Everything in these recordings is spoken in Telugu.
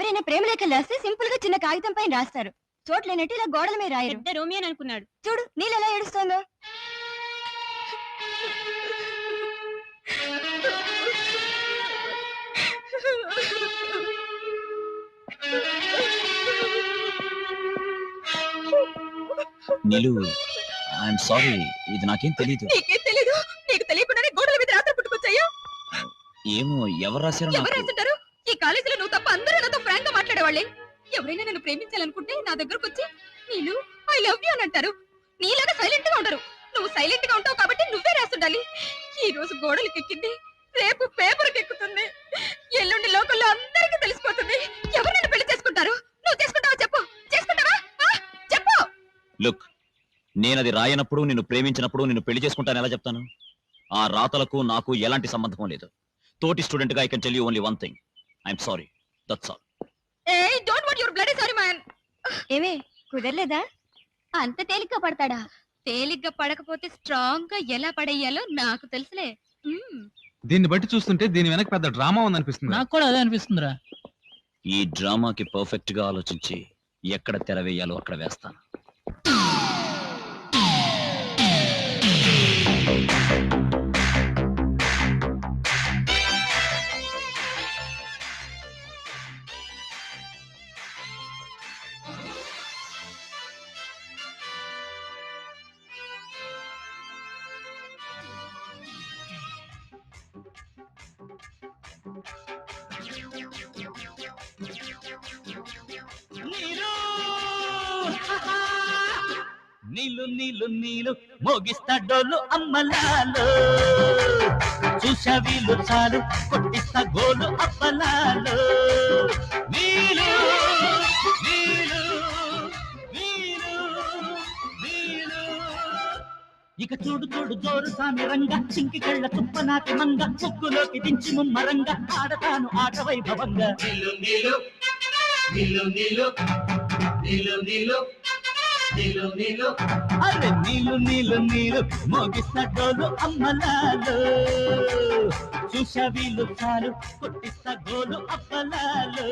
ఎవరైనా ప్రేమ లేఖలు రాస్తే సింపుల్ గా చిన్న కాగితం పైన రాస్తారు. చోట్లేనట్టు ఇలా గోడల మీద రాయరు. పెద్ద రోమియో అనుకున్నాడు. చూడు నీళ్ళు ఎలా ఏడుస్తోందో. నీలు, ఐఎమ్ సారీ, ఇది నాకేం తెలీదు. నీకేం తెలీదు? నీకు తెలియకుండానే గోడల మీద రాత్రి పుట్టుకొచ్చాయా? ఏమో ఎవరు రాశారో. ఎవరు రాసింటారు? ఈ కాలేజీలో నువ్వు తప్ప అందరూ నాతో ఫ్రాంక్ గా మాట్లాడేవాళ్ళే. ఎవరైనా నన్ను ప్రేమించాలనుకుంటే నా దగ్గరకు వచ్చి నీలు ఐ లవ్ యూ అని అంటారు. నీలాగా సైలెంట్ గా ఉండరు. నువ్వు సైలెంట్ గా ఉంటావు కాబట్టి నువ్వే రాస్తుండాలి. ఈ రోజు గోడలకు ఎక్కింది, రేపు పేపర్కి ఎక్కుతుంది, ఎల్లుండి లోకల్లో అందరికీ తెలిసిపోతుంది. ఎవరు నన్ను పెళ్లి చేసుకుంటారు? నువ్వు చేసుకుంటావా? చెప్పు. చేసుకుంటావా? చెప్పు. లుక్, నేనది రాయనప్పుడు, నిన్ను ప్రేమించినప్పుడు నిన్ను పెళ్లి చేసుకుంటాను ఎలా చెప్తాను? ఆ రాతలకు నాకు ఎలాంటి సంబంధం లేదు. తోటి స్టూడెంట్ గా I can tell you only one thing. I'm sorry, that's all. ఏయ్, don't want your bloody sorry man. ఏమే కుదరలేదా? అంత తేలిగ్గా పడతాడా? తేలిగ్గా పడకపోతే స్ట్రాంగ్ గా ఎలా పడేయాలో నాకు తెలుసులే. దీన్ని బట్టి చూస్తుంటే దీని వెనక పెద్ద డ్రామా ఉందనిపిస్తుంది. నాకు కూడా అదే అనిపిస్తుందిరా. ఈ డ్రామాకి పర్ఫెక్ట్ గా ఆలోచించి ఎక్కడ తెర వేయాలో అక్కడ వేస్తాను. నీలు నీలు నీలు మోగిస్తా డోలు అమ్మలాలు, చూసా వీలు చాలు కొట్టిస్తా గోలు అప్పలాలు. నీలు నీలు నీలు నీలు. ఇక చూడు చూడు జోరు సామి రంగ, చింకి కళ్ళ తుప్ప నాటి మంగ, ముక్కులోకి దించి ముమ్మరంగా ఆడతాను ఆట వైభవంగా. నీలు నీలు నీలు నీలు నీలు నీలు నీలు నీలు. అరే నీలు నీలు నీలు మోగిస్తా డోలు అమ్మలాలు, చూసా వీలు చాలు కొట్టిస్తా గోలు అప్పలాలు.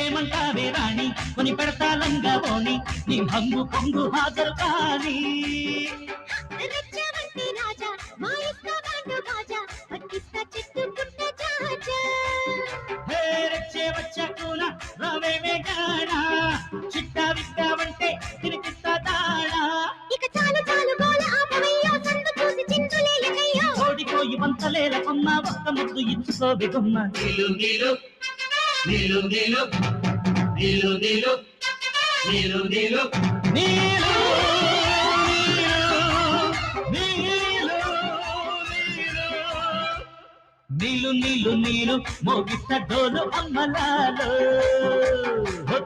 ఏమంటావే రాణి, కొని పెడతాలంగా పోని, నీ హంగు పొంగు హాజరు కానీ. వచ్చాకునా రావేమే గానా, చిట్టా విట్టావంటే తినిపిస్తా దానా. ఇక చాలు చాలు గోల ఆపవయ్యో, సందు చూసి చిందులేలకయ్యో, ఓడిపోయి వంతలేల కొమ్మ, ఒక్క ముద్దు ఇచ్చుకోవి గుమ్మ. నీలు నీలు నీలు నీలు నీలు నీలు నీలు నీలు నీలు నీలు నీలు నీలు మోగిస్తా డోలు అమ్మలాలు,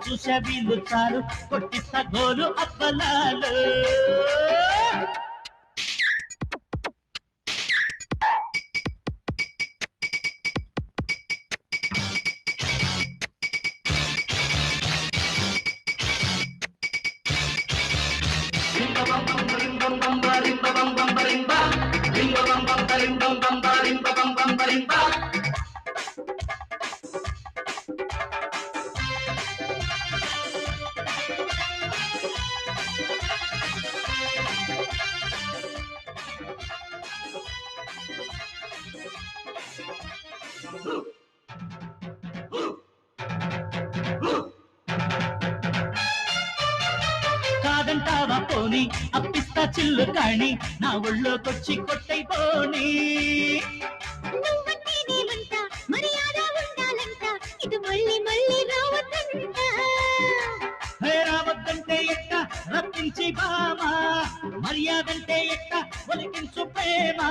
చూసా వీలు చాలు కొట్టిస్తా గోలు అప్పలాలు. కాదంటావా పోని, అప్పిస్తా చిల్లు కాణి, నా ఒళ్ళోకొచ్చి కొట్టైపోని. రావద్దంటే ఎట్ట రప్పించి బామా, మర్యాదంటే ఎట్ట ఒలికించు ప్రేమ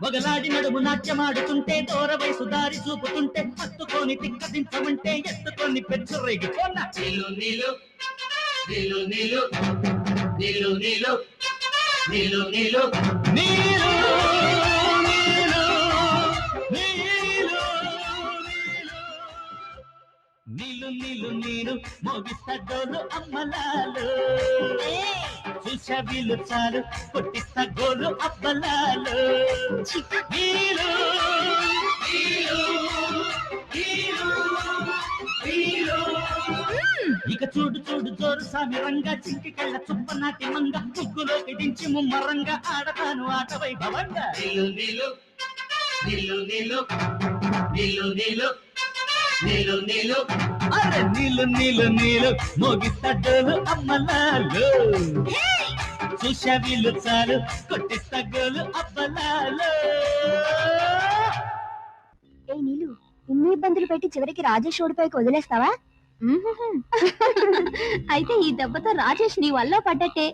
మొగలాడి నడుము నాట్యమాడుతుంటే దూర వయసు దారి చూపుతుంటే హత్తుకొని తిక్కదించమంటే ఎత్తుకొని పెచ్చురేగి నీలు నీలు నీలు నీలు నీలు నీలు నీలు నీలు నీలు నీలు నీలు నీరు మోగిస్తా గోలు అమ్మలాలు చూసా వీలు చాలు కొట్టిస్తా గోలు అబ్బలాలు నీలు నీలు నీలు నీలు ఇక చూడు చూడు జోరు సామి రంగా చింకి కళ్ళ చుప్ప నాటి మంగ ముగ్గులోకి దించి ముమ్మరంగా ఆడతాను ఆట వైభవంగా నీలు నీలు నీలు నీలు నీలు నీలు నీలు నీలు అరే నీలు నీలు నీలు మోగిస్తాడు అమ్మలాలు చూసా వీళ్ళు చాలు కొట్టిస్తాగోలు అబ్బలాలు ఏ నీలు ఇన్ని ఇబ్బందులు పెట్టి చివరికి రాజేష్ ఓడిపోయి వదిలేస్తావా అయితే ఈ దెబ్బతో రాజేష్ నీ వల్ల పడ్డట్టే